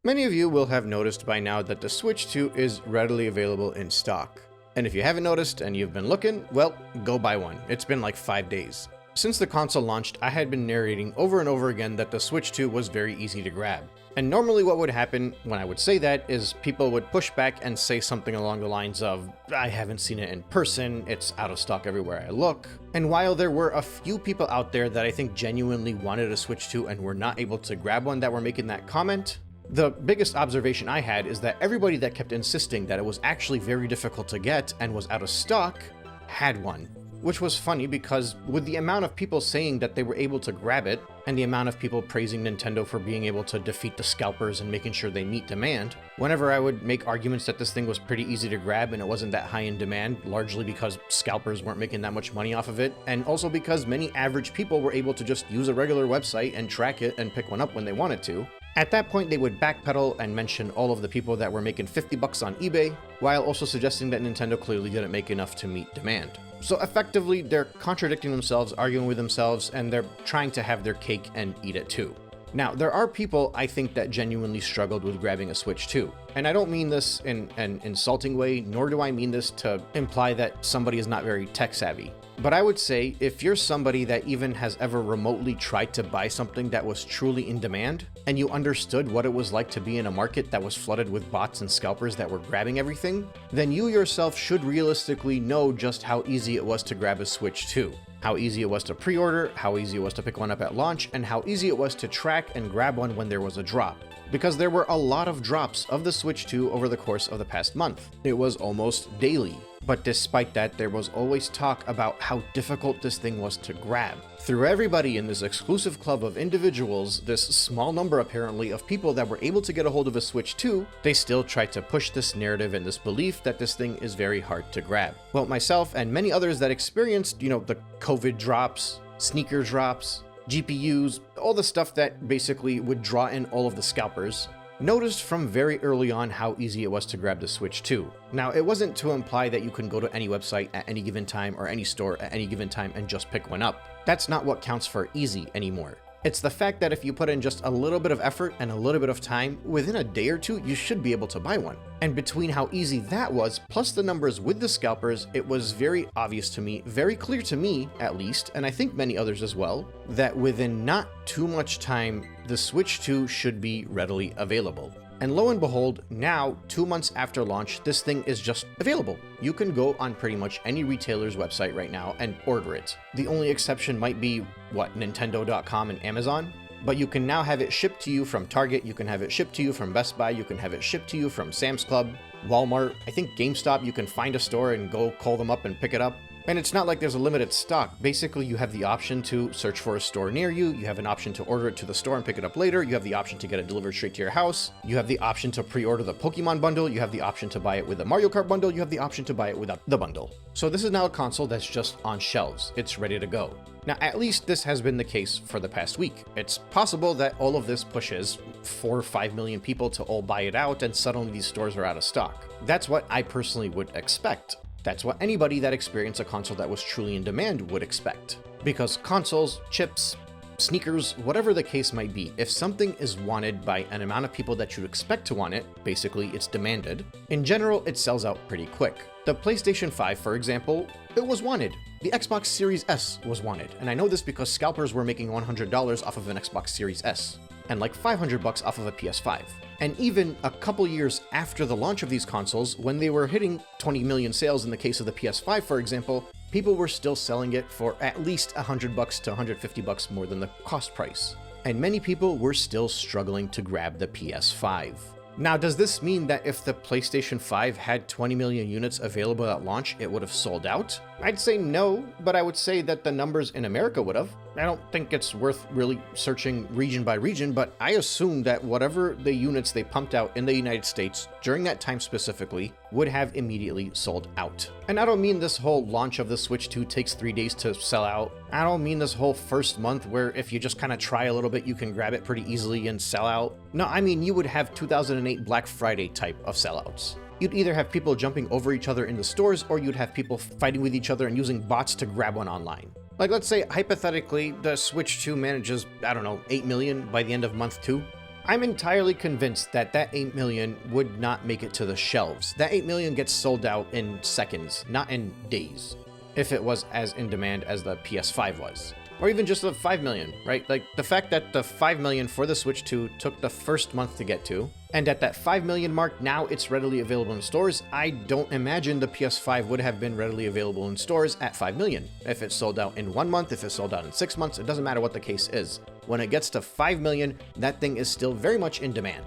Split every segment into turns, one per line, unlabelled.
Many of you will have noticed by now that the Switch 2 is readily available in stock. And if you haven't noticed and you've been looking, well, go buy one. It's been like 5 days. Since the console launched, I had been narrating over and over again that the Switch 2 was very easy to grab. And normally what would happen when I would say that is people would push back and say something along the lines of, I haven't seen it in person, it's out of stock everywhere I look. And while there were a few people out there that I think genuinely wanted a Switch 2 and were not able to grab one that were making that comment, the biggest observation I had is that everybody that kept insisting that it was actually very difficult to get and was out of stock had one. Which was funny because with the amount of people saying that they were able to grab it, and the amount of people praising Nintendo for being able to defeat the scalpers and making sure they meet demand, whenever I would make arguments that this thing was pretty easy to grab and it wasn't that high in demand, largely because scalpers weren't making that much money off of it, and also because many average people were able to just use a regular website and track it and pick one up when they wanted to, at that point they would backpedal and mention all of the people that were making $50 on eBay, while also suggesting that Nintendo clearly didn't make enough to meet demand. So effectively, they're contradicting themselves, arguing with themselves, and they're trying to have their cake and eat it too. Now, there are people, I think, that genuinely struggled with grabbing a Switch 2. And I don't mean this in an insulting way, nor do I mean this to imply that somebody is not very tech savvy. But I would say, if you're somebody that even has ever remotely tried to buy something that was truly in demand, and you understood what it was like to be in a market that was flooded with bots and scalpers that were grabbing everything, then you yourself should realistically know just how easy it was to grab a Switch 2. How easy it was to pre-order, how easy it was to pick one up at launch, and how easy it was to track and grab one when there was a drop. Because there were a lot of drops of the Switch 2 over the course of the past month. It was almost daily. But despite that, there was always talk about how difficult this thing was to grab. Through everybody in this exclusive club of individuals, this small number apparently of people that were able to get a hold of a Switch 2, they still tried to push this narrative and this belief that this thing is very hard to grab. Well, myself and many others that experienced, the COVID drops, sneaker drops, GPUs, all the stuff that basically would draw in all of the scalpers, noticed from very early on how easy it was to grab the Switch 2. Now, it wasn't to imply that you can go to any website at any given time or any store at any given time and just pick one up. That's not what counts for easy anymore. It's the fact that if you put in just a little bit of effort and a little bit of time, within a day or two, you should be able to buy one. And between how easy that was, plus the numbers with the scalpers, it was very obvious to me, very clear to me at least, and I think many others as well, that within not too much time, the Switch 2 should be readily available. And lo and behold, now, 2 months after launch, this thing is just available. You can go on pretty much any retailer's website right now and order it. The only exception might be, Nintendo.com and Amazon? But you can now have it shipped to you from Target, you can have it shipped to you from Best Buy, you can have it shipped to you from Sam's Club, Walmart, I think GameStop, you can find a store and go call them up and pick it up. And it's not like there's a limited stock. Basically, you have the option to search for a store near you, you have an option to order it to the store and pick it up later, you have the option to get it delivered straight to your house, you have the option to pre-order the Pokemon bundle, you have the option to buy it with the Mario Kart bundle, you have the option to buy it without the bundle. So this is now a console that's just on shelves. It's ready to go. Now, at least this has been the case for the past week. It's possible that all of this pushes 4 or 5 million people to all buy it out and suddenly these stores are out of stock. That's what I personally would expect. That's what anybody that experienced a console that was truly in demand would expect. Because consoles, chips, sneakers, whatever the case might be, if something is wanted by an amount of people that you'd expect to want it, basically it's demanded, in general it sells out pretty quick. The PlayStation 5, for example, it was wanted. The Xbox Series S was wanted, and I know this because scalpers were making $100 off of an Xbox Series S, and like $500 off of a PS5. And even a couple years after the launch of these consoles, when they were hitting 20 million sales in the case of the PS5, for example, people were still selling it for at least $100 to $150 more than the cost price. And many people were still struggling to grab the PS5. Now, does this mean that if the PlayStation 5 had 20 million units available at launch, it would have sold out? I'd say no, but I would say that the numbers in America would have. I don't think it's worth really searching region by region, but I assume that whatever the units they pumped out in the United States during that time specifically would have immediately sold out. And I don't mean this whole launch of the Switch 2 takes 3 days to sell out. I don't mean this whole first month where if you just kind of try a little bit, you can grab it pretty easily and sell out. No, I mean you would have 2008 Black Friday type of sellouts. You'd either have people jumping over each other in the stores, or you'd have people fighting with each other and using bots to grab one online. Like, let's say, hypothetically, the Switch 2 manages, 8 million by the end of month 2. I'm entirely convinced that 8 million would not make it to the shelves. That 8 million gets sold out in seconds, not in days, if it was as in demand as the PS5 was. Or even just the 5 million, right? Like the fact that the 5 million for the Switch 2 took the first month to get to, and at that 5 million mark, now it's readily available in stores. I don't imagine the PS5 would have been readily available in stores at 5 million. If it sold out in 1 month, if it sold out in 6 months, it doesn't matter what the case is. When it gets to 5 million, that thing is still very much in demand.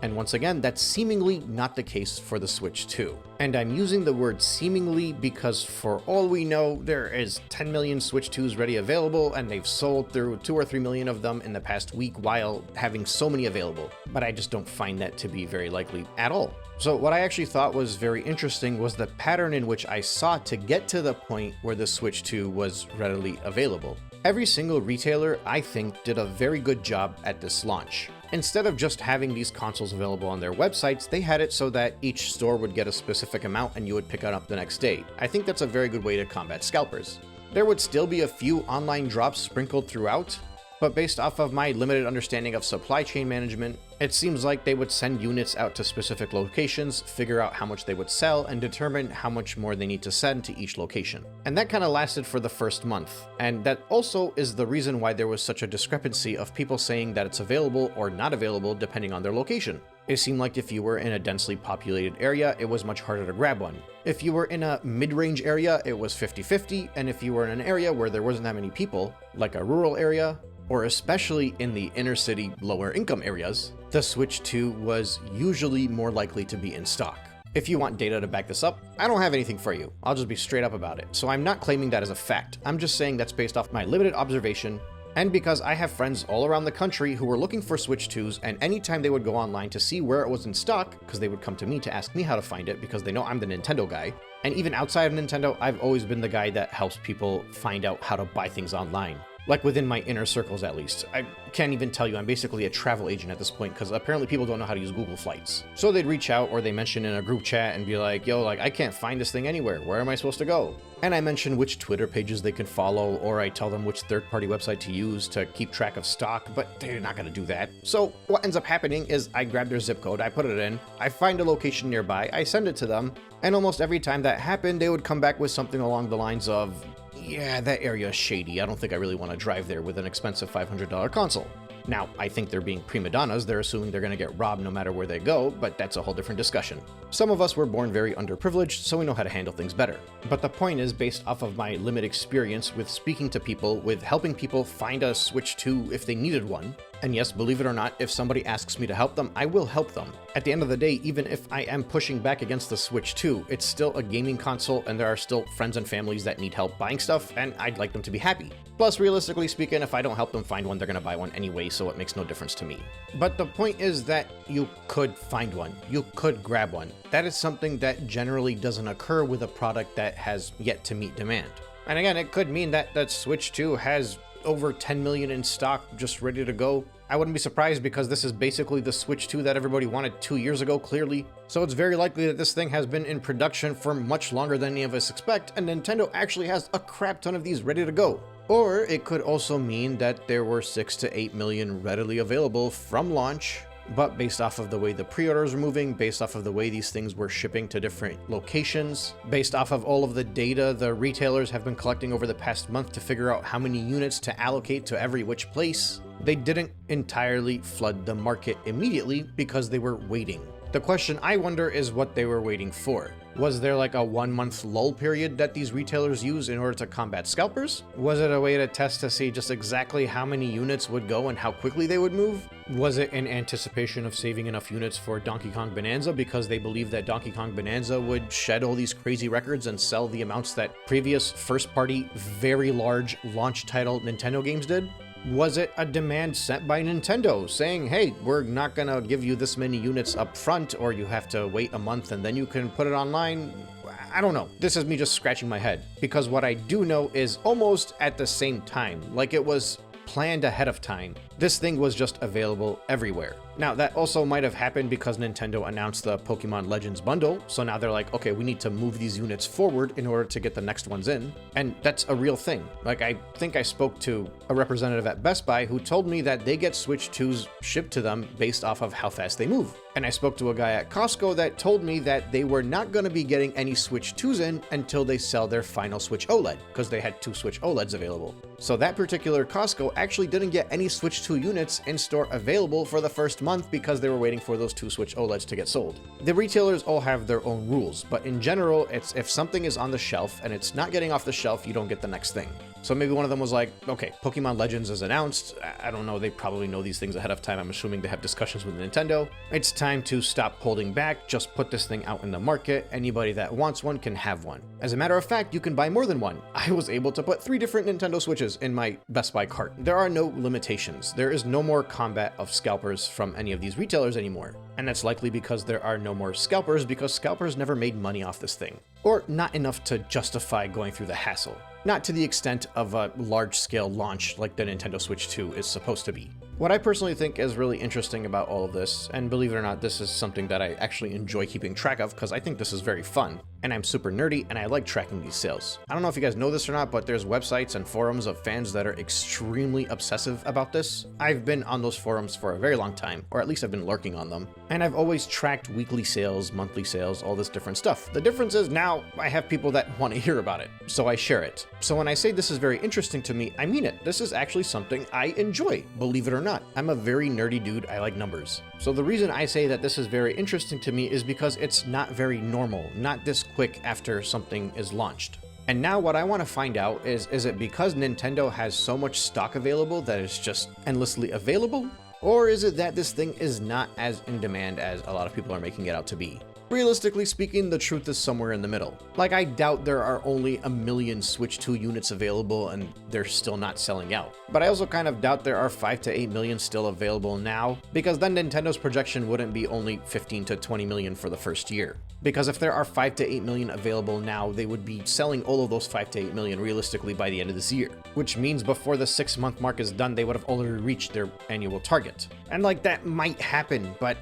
And once again, that's seemingly not the case for the Switch 2. And I'm using the word seemingly because for all we know, there is 10 million Switch 2s ready available, and they've sold through 2 or 3 million of them in the past week while having so many available. But I just don't find that to be very likely at all. So what I actually thought was very interesting was the pattern in which I saw to get to the point where the Switch 2 was readily available. Every single retailer, I think, did a very good job at this launch. Instead of just having these consoles available on their websites, they had it so that each store would get a specific amount and you would pick it up the next day. I think that's a very good way to combat scalpers. There would still be a few online drops sprinkled throughout, but based off of my limited understanding of supply chain management, it seems like they would send units out to specific locations, figure out how much they would sell, and determine how much more they need to send to each location. And that kind of lasted for the first month. And that also is the reason why there was such a discrepancy of people saying that it's available or not available depending on their location. It seemed like if you were in a densely populated area, it was much harder to grab one. If you were in a mid-range area, it was 50-50, and if you were in an area where there wasn't that many people, like a rural area, or especially in the inner city, lower income areas, the Switch 2 was usually more likely to be in stock. If you want data to back this up, I don't have anything for you. I'll just be straight up about it. So I'm not claiming that as a fact. I'm just saying that's based off my limited observation, and because I have friends all around the country who were looking for Switch 2s, and anytime they would go online to see where it was in stock, because they would come to me to ask me how to find it because they know I'm the Nintendo guy, and even outside of Nintendo, I've always been the guy that helps people find out how to buy things online. Like within my inner circles at least. I can't even tell you, I'm basically a travel agent at this point because apparently people don't know how to use Google Flights. So they'd reach out or they mention in a group chat and be like, yo, I can't find this thing anywhere. Where am I supposed to go? And I mention which Twitter pages they can follow, or I tell them which third-party website to use to keep track of stock, but they're not gonna do that. So what ends up happening is I grab their zip code, I put it in, I find a location nearby, I send it to them, and almost every time that happened, they would come back with something along the lines of, yeah, that area is shady. I don't think I really want to drive there with an expensive $500 console. Now, I think they're being prima donnas, they're assuming they're going to get robbed no matter where they go, but that's a whole different discussion. Some of us were born very underprivileged, so we know how to handle things better. But the point is, based off of my limited experience with speaking to people, with helping people find a Switch 2 if they needed one, and yes, believe it or not, if somebody asks me to help them, I will help them. At the end of the day, even if I am pushing back against the Switch 2, it's still a gaming console and there are still friends and families that need help buying stuff, and I'd like them to be happy. Plus, realistically speaking, if I don't help them find one, they're gonna buy one anyway, so it makes no difference to me. But the point is that you could find one. You could grab one. That is something that generally doesn't occur with a product that has yet to meet demand. And again, it could mean that the Switch 2 has over 10 million in stock just ready to go. I wouldn't be surprised because this is basically the Switch 2 that everybody wanted 2 years ago, clearly. So it's very likely that this thing has been in production for much longer than any of us expect, and Nintendo actually has a crap ton of these ready to go. Or it could also mean that there were 6 to 8 million readily available from launch, but based off of the way the pre-orders were moving, based off of the way these things were shipping to different locations, based off of all of the data the retailers have been collecting over the past month to figure out how many units to allocate to every which place, they didn't entirely flood the market immediately because they were waiting. The question I wonder is what they were waiting for. Was there like a 1 month lull period that these retailers use in order to combat scalpers? Was it a way to test to see just exactly how many units would go and how quickly they would move? Was it in anticipation of saving enough units for Donkey Kong Bonanza because they believed that Donkey Kong Bonanza would shed all these crazy records and sell the amounts that previous first-party, very large launch title Nintendo games did? Was it a demand set by Nintendo saying, hey, we're not gonna give you this many units up front, or you have to wait a month and then you can put it online? I don't know. This is me just scratching my head, because what I do know is almost at the same time, like it was planned ahead of time, This thing was just available everywhere. Now, that also might have happened because Nintendo announced the Pokemon Legends bundle, so now they're like, okay, we need to move these units forward in order to get the next ones in. And that's a real thing. Like, I think I spoke to a representative at Best Buy who told me that they get Switch 2s shipped to them based off of how fast they move. And I spoke to a guy at Costco that told me that they were not going to be getting any Switch 2s in until they sell their final Switch OLED, because they had 2 Switch OLEDs available. So that particular Costco actually didn't get any Switch 2 units in store available for the first month because they were waiting for those 2 Switch OLEDs to get sold. The retailers all have their own rules, but in general, it's if something is on the shelf and it's not getting off the shelf, you don't get the next thing. So maybe one of them was like, okay, Pokemon Legends is announced. I don't know, they probably know these things ahead of time. I'm assuming they have discussions with Nintendo. It's time to stop holding back, just put this thing out in the market. Anybody that wants one can have one. As a matter of fact, you can buy more than one. I was able to put 3 different Nintendo Switches in my Best Buy cart. There are no limitations. There is no more combat of scalpers from any of these retailers anymore. And that's likely because there are no more scalpers, because scalpers never made money off this thing. Or not enough to justify going through the hassle. Not to the extent of a large-scale launch like the Nintendo Switch 2 is supposed to be. What I personally think is really interesting about all of this, and believe it or not, this is something that I actually enjoy keeping track of because I think this is very fun, and I'm super nerdy and I like tracking these sales. I don't know if you guys know this or not, but there's websites and forums of fans that are extremely obsessive about this. I've been on those forums for a very long time, or at least I've been lurking on them, and I've always tracked weekly sales, monthly sales, all this different stuff. The difference is now I have people that want to hear about it, so I share it. So when I say this is very interesting to me, I mean it. This is actually something I enjoy, believe it or not. I'm a very nerdy dude, I like numbers. So the reason I say that this is very interesting to me is because it's not very normal, not this quick after something is launched. And now what I want to find out is it because Nintendo has so much stock available that it's just endlessly available? Or is it that this thing is not as in demand as a lot of people are making it out to be? Realistically speaking, the truth is somewhere in the middle. Like, I doubt there are only 1 million Switch 2 units available and they're still not selling out. But I also kind of doubt there are 5 to 8 million still available now, because then Nintendo's projection wouldn't be only 15 to 20 million for the first year. Because if there are 5 to 8 million available now, they would be selling all of those 5 to 8 million realistically by the end of this year. Which means before the 6-month mark is done, they would have already reached their annual target. And like, that might happen, but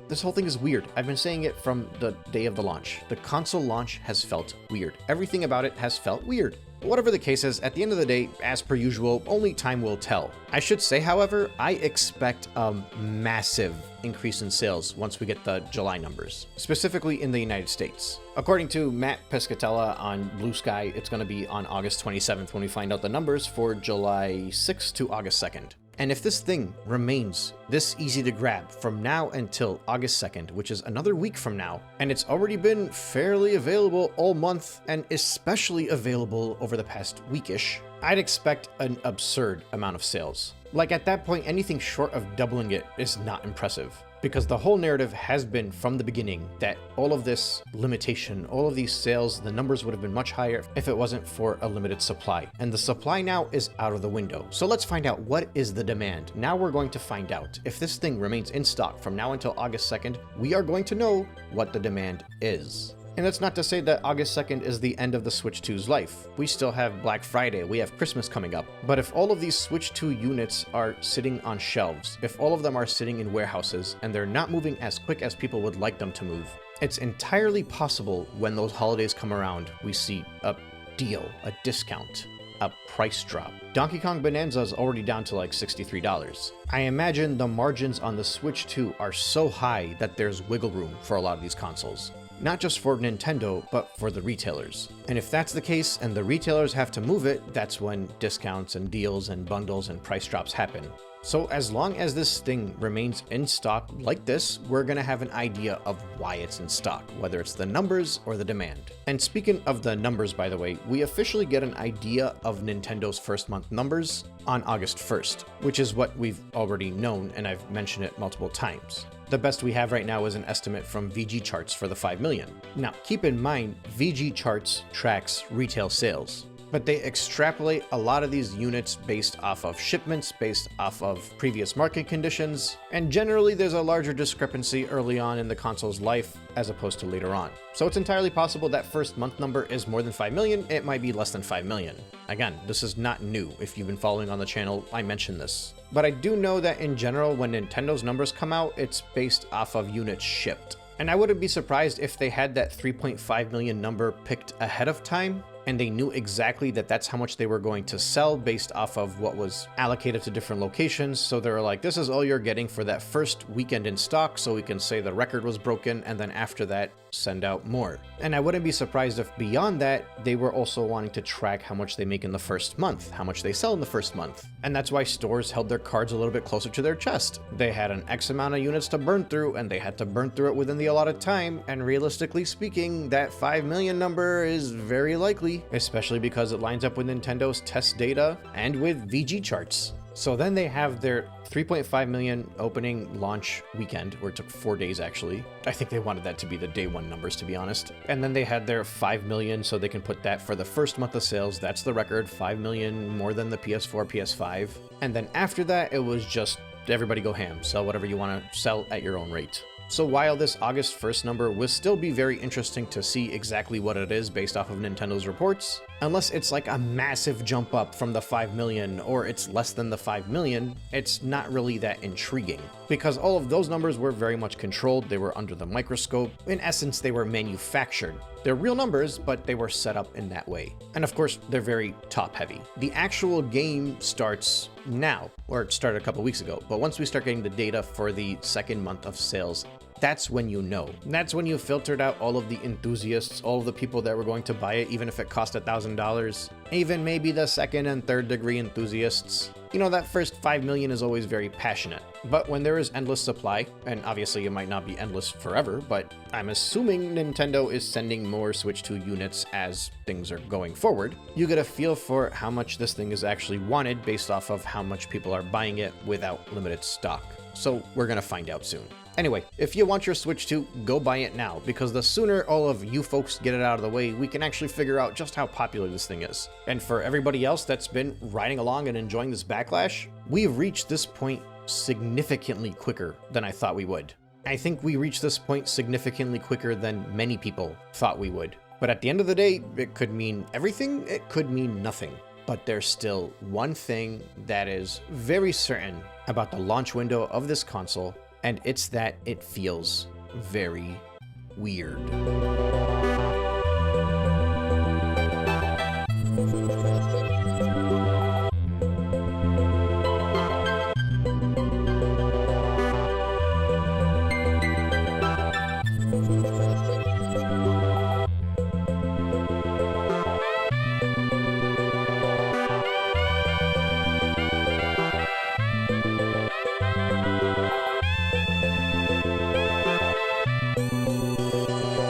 this whole thing is weird. I've been saying it from the day of the launch. The console launch has felt weird. Everything about it has felt weird. Whatever the case is, at the end of the day, as per usual, only time will tell. I should say, however, I expect a massive increase in sales once we get the July numbers, specifically in the United States. According to Matt Piscatella on Blue Sky, it's going to be on August 27th when we find out the numbers for July 6th to August 2nd. And if this thing remains this easy to grab from now until August 2nd, which is another week from now, and it's already been fairly available all month and especially available over the past weekish, I'd expect an absurd amount of sales. Like, at that point, anything short of doubling it is not impressive. Because the whole narrative has been from the beginning that all of this limitation, all of these sales, the numbers would have been much higher if it wasn't for a limited supply. And the supply now is out of the window. So let's find out, what is the demand? Now we're going to find out. If this thing remains in stock from now until August 2nd, we are going to know what the demand is. And that's not to say that August 2nd is the end of the Switch 2's life. We still have Black Friday, we have Christmas coming up. But if all of these Switch 2 units are sitting on shelves, if all of them are sitting in warehouses, and they're not moving as quick as people would like them to move, it's entirely possible when those holidays come around, we see a deal, a discount, a price drop. Donkey Kong Bonanza is already down to like $63. I imagine the margins on the Switch 2 are so high that there's wiggle room for a lot of these consoles. Not just for Nintendo, but for the retailers. And if that's the case and the retailers have to move it, that's when discounts and deals and bundles and price drops happen. So as long as this thing remains in stock like this, we're gonna have an idea of why it's in stock, whether it's the numbers or the demand. And speaking of the numbers, by the way, we officially get an idea of Nintendo's first month numbers on August 1st, which is what we've already known, and I've mentioned it multiple times. The best we have right now is an estimate from VG Charts for the 5 million. Now, keep in mind, VG Charts tracks retail sales. but they extrapolate a lot of these units based off of shipments, based off of previous market conditions, and generally there's a larger discrepancy early on in the console's life as opposed to later on. So it's entirely possible that first month number is more than 5 million, it might be less than 5 million. Again, this is not new. If you've been following on the channel, I mentioned this. But I do know that in general, when Nintendo's numbers come out, it's based off of units shipped. And I wouldn't be surprised if they had that 3.5 million number picked ahead of time, and they knew exactly that that's how much they were going to sell based off of what was allocated to different locations. So they were like, this is all you're getting for that first weekend in stock, so we can say the record was broken, and then after that, send out more. And I wouldn't be surprised if beyond that, they were also wanting to track how much they make in the first month, how much they sell in the first month. And that's why stores held their cards a little bit closer to their chest. They had an X amount of units to burn through, and they had to burn through it within the allotted time. And realistically speaking, that 5 million number is very likely, especially because it lines up with Nintendo's test data and with VG charts. So then they have their 3.5 million opening launch weekend, where it took 4 days actually. I think they wanted that to be the day one numbers, to be honest. And then they had their 5 million, so they can put that for the first month of sales. That's the record, 5 million more than the PS4, PS5. And then after that, it was just everybody go ham, sell whatever you want to sell at your own rate. So while this August 1st number will still be very interesting to see exactly what it is based off of Nintendo's reports, unless it's like a massive jump up from the 5 million or it's less than the 5 million, it's not really that intriguing. Because all of those numbers were very much controlled, they were under the microscope. In essence, they were manufactured. They're real numbers, but they were set up in that way. And of course, they're very top heavy. The actual game starts now, or it started a couple weeks ago, but once we start getting the data for the second month of sales, that's when you know. That's when you filtered out all of the enthusiasts, all of the people that were going to buy it, even if it cost $1,000, even maybe the second and third degree enthusiasts. You know, that first 5 million is always very passionate. But when there is endless supply, and obviously it might not be endless forever, but I'm assuming Nintendo is sending more Switch 2 units as things are going forward, you get a feel for how much this thing is actually wanted based off of how much people are buying it without limited stock. So we're gonna find out soon. Anyway, if you want your Switch 2, go buy it now, because the sooner all of you folks get it out of the way, we can actually figure out just how popular this thing is. And for everybody else that's been riding along and enjoying this backlash, we've reached this point significantly quicker than I thought we would. I think we reached this point significantly quicker than many people thought we would. But at the end of the day, it could mean everything, it could mean nothing. But there's still one thing that is very certain about the launch window of this console, and it's that it feels very weird.